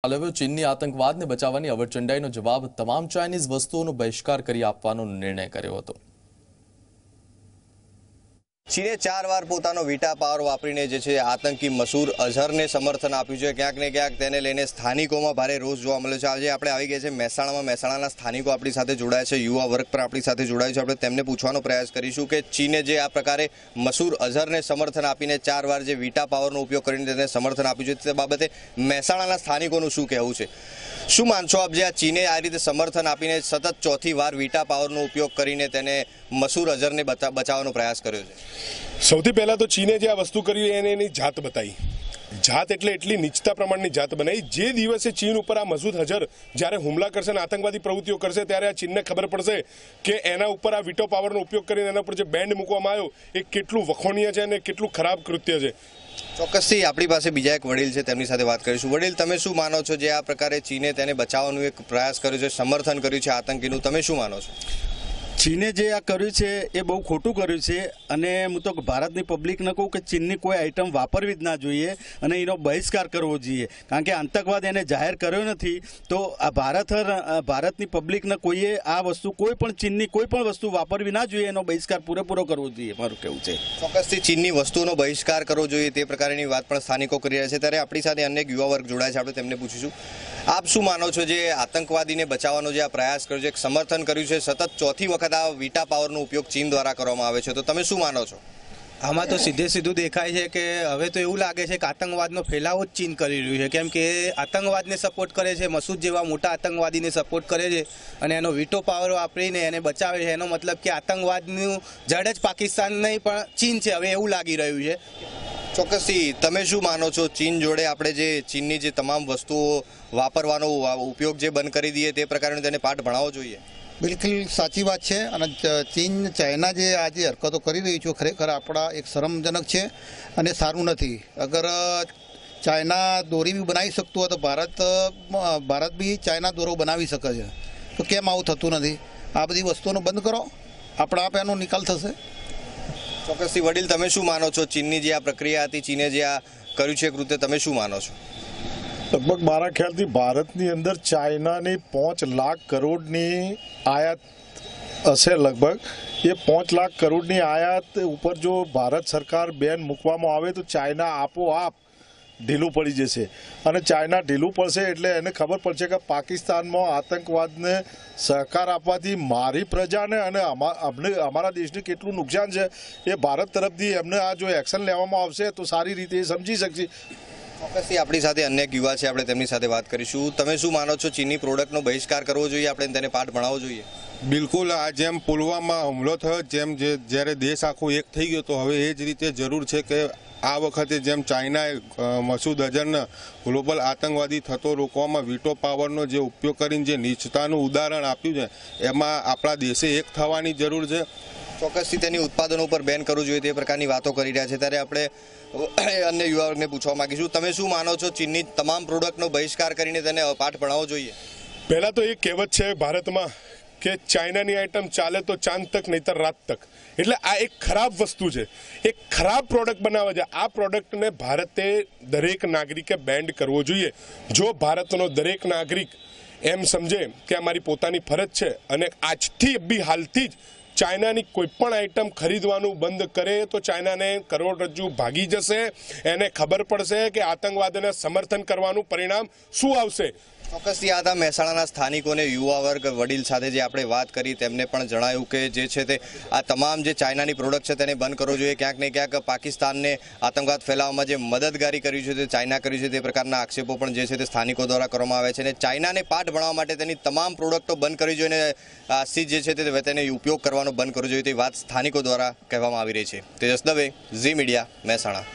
હવે ચીનની આતંકવાદને બચાવવાની અવરચંડાઈનો જવાબ તમામ ચાઇનીઝ વસ્તુઓનો બહિષ્કાર કરી આપવાનો નિર્ણય કર્યો હતો। ચીને 4 વાર પોતાનો વીટા પાવર વાપરીને જે છે આતંકી મસૂદ અઝહરને સમર્થન આપ્યું છે। ક્યાંક ને ક્યાંક તેને લઈને સ્થાનિકોમાં ભારે રોષ જોવા મળ્યો છે। આજે આપણે આવી ગયા છે મહેસાણાના સ્થાનિકો આપણી સાથે જોડાયા છે, યુવા વર્ગ પણ આપણી સાથે જોડાયું છે। આપણે તેમને પૂછવાનો પ્રયાસ કરીશું કે ચીને જે આ પ્રકારે મસૂદ અઝહરને સમર્થન આપીને 4 વાર જે વીટા પાવરનો ઉપયોગ કરીને તેને સમર્થન આપ્યું છે તે બાબતે મહેસાણાના સ્થાનિકોનું શું કહેવું છે? શું માનશો આપ, જે આ ચીને આ રીતે સમર્થન આપીને સતત ચોથી વાર વીટા પાવરનો ઉપયોગ કરીને તેને મસૂદ અઝહરને બચાવવાનો પ્રયાસ કર્યો છે? સૌથી પહેલા તો ચીને જે આ વસ્તુ કરી એને એની જાત બતાવી। જાત એટલે એટલી નીચતા પ્રમાણની જાત બનાવી। જે દિવસે ચીન ઉપર આ મસૂદ અઝહર જ્યારે હુમલા કરશે અને આતંકવાદી પ્રવૃત્તિઓ કરશે ત્યારે આ ચીનને ખબર પડશે કે એના ઉપર આ વીટો પાવરનો ઉપયોગ કરીને એના ઉપર જે બેન્ડ મૂકવામાં આવ્યો એ કેટલું વખોનીય છે અને કેટલું ખરાબ કૃત્ય છે। ચોક્કસથી આપણી પાસે બીજા એક વડીલ છે, તેમની સાથે વાત કરીશું। વડીલ, તમે શું માનો છો, જે આ પ્રકારે ચીને તેને બચાવવાનો એક પ્રયાસ કર્યો છે, સમર્થન કર્યું છે આતંકીનું, તમે શું માનો છો? ચીને જે આ કર્યું છે એ બહુ ખોટું કર્યું છે અને હું તો ભારતની પબ્લિકને કહું કે ચીનની કોઈ આઈટમ વાપરવી જ ના જોઈએ અને એનો બહિષ્કાર કરવો જોઈએ, કારણ કે આતંકવાદ એને જાહેર કર્યો નથી। તો આ ભારતની પબ્લિકને કોઈએ આ વસ્તુ કોઈ પણ ચીનની કોઈ પણ વસ્તુ વાપરવી ના જોઈએ, એનો બહિષ્કાર પૂરેપૂરો કરવો જોઈએ, મારું કહેવું છે। ચોક્કસથી ચીનની વસ્તુઓનો બહિષ્કાર કરવો જોઈએ તે પ્રકારની વાત પણ સ્થાનિકો કરી રહ્યા છે। ત્યારે આપણી સાથે અનેક યુવા વર્ગ જોડાય છે, આપણે તેમને પૂછીશું, આપ શું માનો છો, જે આતંકવાદીને બચાવવાનો જે આ પ્રયાસ કર્યો છે, સમર્થન કર્યું છે, સતત ચોથી વખત આ વીટા પાવરનો ઉપયોગ ચીન દ્વારા કરવામાં આવે છે, તો તમે શું માનો છો? આમાં તો સીધું દેખાય છે કે હવે તો એવું લાગે છે કે આતંકવાદનો ફેલાવો જ ચીન કરી રહ્યું છે, કેમ કે આતંકવાદને સપોર્ટ કરે છે, મસૂદ જેવા મોટા આતંકવાદીને સપોર્ટ કરે છે અને એનો વીટો પાવર વાપરીને એને બચાવે છે। એનો મતલબ કે આતંકવાદનું જડ જ પાકિસ્તાન નહીં પણ ચીન છે, હવે એવું લાગી રહ્યું છે। ચોક્કસથી તમે શું માનો છો, ચીન જોડે આપણે જે ચીનની જે તમામ વસ્તુઓ વાપરવાનો ઉપયોગ જે બંધ કરી દઈએ તે પ્રકારનો તેને પાઠ ભણાવવો જોઈએ? બિલકુલ સાચી વાત છે અને ચાઇના જે આજે હરકતો કરી રહી છે ખરેખર આપણા એક શરમજનક છે અને સારું નથી। અગર ચાઇના દોરી બી બનાવી શકતું હોય તો ભારત બી ચાઇના દોરો બનાવી શકે છે, તો કેમ આવું થતું નથી? આ બધી વસ્તુઓનો બંધ કરો, આપણા આપ એનો નિકાલ થશે। ચોક્કસથી વડીલ, તમે શું માનો છો, ચીનની જે આ પ્રક્રિયા હતી, ચીને જે આ કર્યું છે કૃત્ય, તમે શું માનો છો? લગભગ મારા ખ્યાલથી ભારતની અંદર ચાઇનાની 5 લાખ કરોડની આયાત હશે। લગભગ એ 5 લાખ કરોડની આયાત ઉપર જો ભારત સરકાર બેન મૂકવામાં આવે તો ચાઇના આપોઆપ ઢીલું પડી જશે અને ચાઇના ઢીલું પડશે એટલે એને ખબર પડશે કે પાકિસ્તાનમાં આતંકવાદને સહકાર આપવાથી મારી પ્રજાને અને અમારા દેશને કેટલું નુકસાન છે એ ભારત તરફથી એમને આ જો એક્શન લેવામાં આવશે તો સારી રીતે એ સમજી શકશે। ચોક્કસથી આપણી સાથે અનેક યુવા છે, આપણે તેમની સાથે વાત કરીશું। તમે શું માનો છો, ચીની પ્રોડક્ટનો બહિષ્કાર કરવો જોઈએ, આપણે તેને પાઠ ભણાવવો જોઈએ? બિલકુલ, આ જેમ પુલવામા હુમલો થયો, જેમ જ્યારે દેશ આખો એક થઈ ગયો, તો હવે એ જ રીતે જરૂર છે કે આ વખતે જેમ ચાઇનાએ મસૂદ અઝહરને ગ્લોબલ આતંકવાદી થતો રોકવામાં વીટો પાવરનો જે ઉપયોગ કરીને જે નીચતાનું ઉદાહરણ આપ્યું છે, એમાં આપણા દેશે એક થવાની જરૂર છે। ચોક્કસથી તેની ઉત્પાદનો ઉપર બેન કરવું જોઈએ તે પ્રકારની વાતો કરી રહ્યા છે। ત્યારે આપણે અન્ય યુવા વર્ગને પૂછવા માંગીશું, તમે શું માનો છો, ચીનની તમામ પ્રોડક્ટનો બહિષ્કાર કરીને તેને પાઠ ભણાવવો જોઈએ? પહેલાં તો એક કહેવત છે ભારતમાં કે ચાઇનાની આઈટમ ચાલે તો ચાંદ તક નહીતર રાત તક, એટલે આ એક ખરાબ વસ્તુ છે, એક ખરાબ પ્રોડક્ટ બનાવે છે। આ પ્રોડક્ટને ભારતે દરેક નાગરિકે બેન્ડ કરવો જોઈએ। જો ભારતનો દરેક નાગરિક એમ સમજે કે અમારી પોતાની ફરજ છે અને આજથી બી હાલથી જ ચાઇનાની કોઈ પણ આઈટમ ખરીદવાનું બંધ કરે તો ચાઇનાને કરોડરજ્જુ ભાગી જશે, એને ખબર પડશે કે આતંકવાદને સમર્થન કરવાનું પરિણામ શું આવશે। ચોક્કસથી આ હતા મહેસાણાના સ્થાનિકોને યુવા વર્ગ વડીલ સાથે જે આપણે વાત કરી, તેમને પણ જણાવ્યું કે જે છે તે આ તમામ જે ચાઇનાની પ્રોડક્ટ છે તેને બંધ કરવો જોઈએ। ક્યાંક ને ક્યાંક પાકિસ્તાનને આતંકવાદ ફેલાવવામાં જે મદદગારી કરી છે તે ચાઇના કરી છે તે પ્રકારના આક્ષેપો પણ જે છે તે સ્થાનિકો દ્વારા કરવામાં આવે છે અને ચાઇનાને પાઠ ભણાવવા માટે તેની તમામ પ્રોડક્ટો બંધ કરવી જોઈએ અને આજથી જે છે તે તેને ઉપયોગ કરવાનો બંધ કરવો જોઈએ તે વાત સ્થાનિકો દ્વારા કહેવામાં આવી રહી છે। તેજસ દવે, ઝી મીડિયા, મહેસાણા।